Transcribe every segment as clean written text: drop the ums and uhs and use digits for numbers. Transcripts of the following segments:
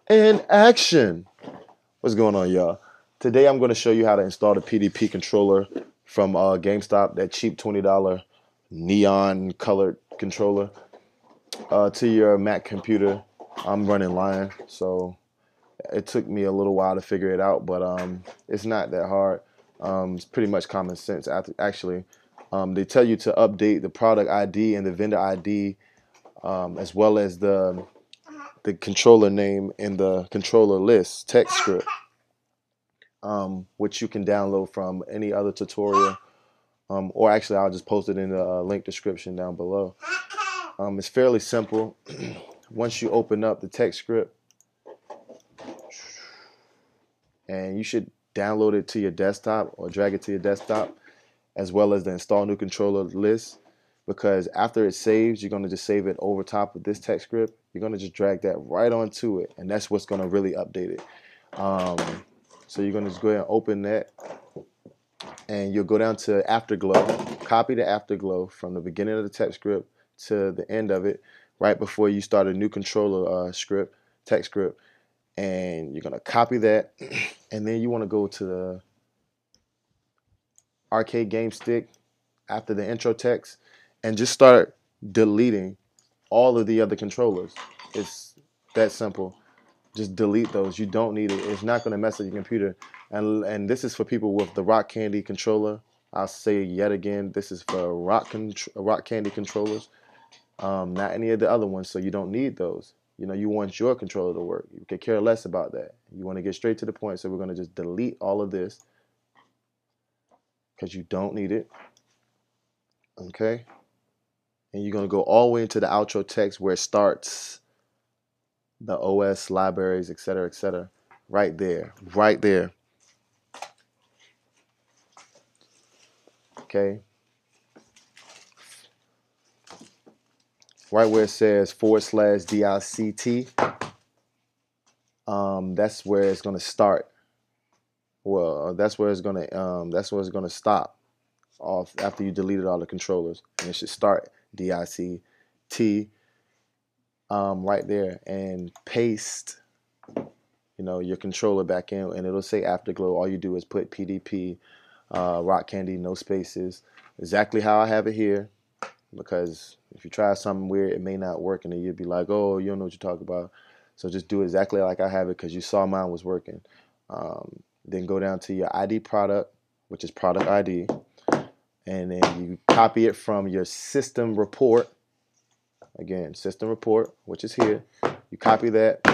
And action. What's going on, y'all? Today I'm going to show you how to install the PDP controller from GameStop, that cheap $20 neon colored controller, to your Mac computer. I'm running Lion, so it took me a little while to figure it out, but it's not that hard. It's pretty much common sense, actually. They tell you to update the product ID and the vendor ID, as well as the controller name in the controller list text script, which you can download from any other tutorial, or actually I'll just post it in the link description down below. It's fairly simple. Once you open up the text script, and you should download it to your desktop or drag it to your desktop, as well as the install new controller list, because after it saves, you're going to just save it over top of this text script. You're going to just drag that right onto it, and that's what's going to really update it. So you're going to just go ahead and open that, and you'll go down to AfterGlow, copy the AfterGlow from the beginning of the text script to the end of it, right before you start a new controller text script, and you're going to copy that, and then you want to go to the arcade game stick after the intro text and just start deleting all of the other controllers. It's that simple. Just delete those. You don't need it. It's not going to mess up your computer. And this is for people with the Rock Candy controller. I'll say yet again, this is for Rock Candy controllers, not any of the other ones. So you don't need those. You know, you want your controller to work. You could care less about that. You want to get straight to the point. So we're going to just delete all of this because you don't need it. Okay. And you're going to go all the way into the outro text where it starts the OS libraries, etc., etc. Right there. Right there. Okay. Right where it says /DICT. That's where it's going to start. Well, that's where it's going to stop off after you deleted all the controllers, and it should start DICT right there, and paste your controller back in, and it'll say AfterGlow. All you do is put PDP, Rock Candy, no spaces, exactly how I have it here, because if you try something weird, it may not work, and then you'd be like, oh, you don't know what you're talking about. So just do exactly like I have it, because you saw mine was working. Then go down to your ID product, which is product ID, and then you copy it from your system report. Again, system report, which is here. You copy that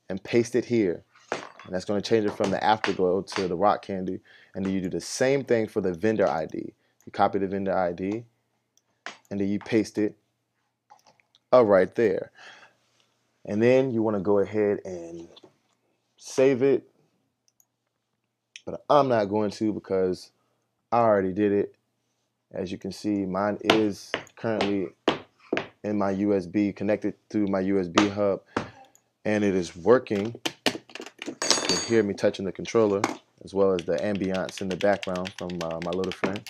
and paste it here. And that's going to change it from the AfterGlow to the Rock Candy. And then you do the same thing for the vendor ID. You copy the vendor ID, and then you paste it right there. And then you want to go ahead and save it. But I'm not going to, because I already did it. As you can see, mine is currently in my USB, connected through my USB hub, and it is working. You can hear me touching the controller, as well as the ambiance in the background from my little friend.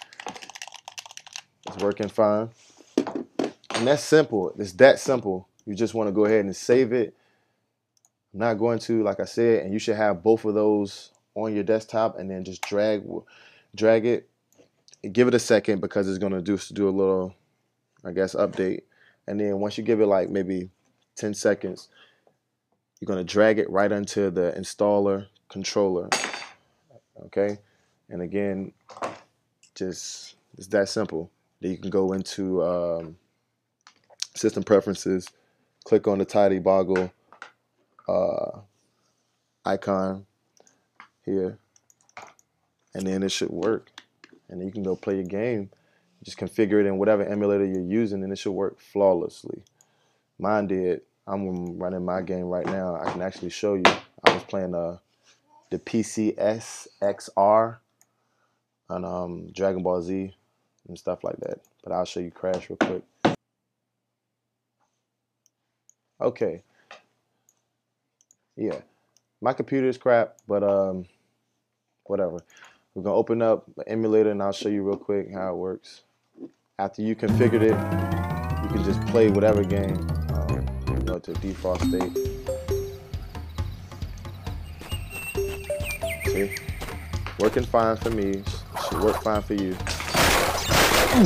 It's working fine. And that's simple. It's that simple. You just want to go ahead and save it. I'm not going to, like I said, and you should have both of those on your desktop, and then just drag it. Give it a second, because it's going to do a little, I guess, update. And then once you give it like maybe 10 seconds, you're going to drag it right into the installer controller. Okay? And again, it's that simple. Then you can go into system preferences, click on the Tattiebogle icon here, and then it should work. And then you can go play your game. Just configure it in whatever emulator you're using, and it should work flawlessly. Mine did. I'm running my game right now. I can actually show you. I was playing the PCSXR on Dragon Ball Z and stuff like that. But I'll show you Crash real quick. Okay. Yeah. My computer is crap, but whatever. We're going to open up the emulator, and I'll show you real quick how it works. After you configured it, you can just play whatever game, to default state. See? Working fine for me. Should work fine for you.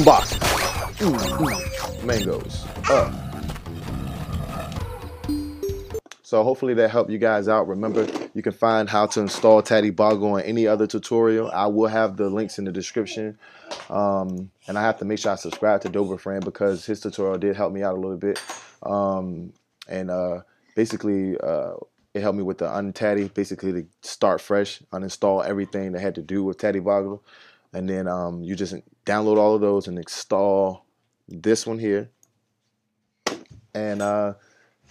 Boxes. Mangoes. So hopefully that helped you guys out. Remember, you can find how to install Tattiebogle on any other tutorial. I will have the links in the description. And I have to make sure I subscribe to Dover Friend because his tutorial did help me out a little bit. Basically, it helped me with the Untattie, basically to start fresh, uninstall everything that had to do with Tattiebogle. And then you just download all of those and install this one here. And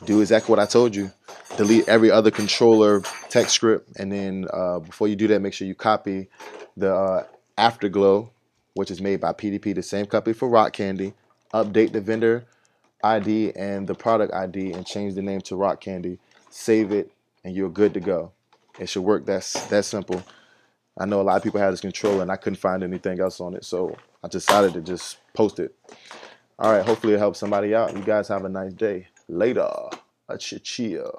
do exactly what I told you. Delete every other controller text script, and then before you do that, make sure you copy the AfterGlow, which is made by PDP, the same company for Rock Candy. Update the vendor ID and the product ID and change the name to Rock Candy. Save it, and you're good to go. It should work. That's that simple. I know a lot of people had this controller, and I couldn't find anything else on it, so I decided to just post it. All right, hopefully it helps somebody out. You guys have a nice day. Later. A cheer.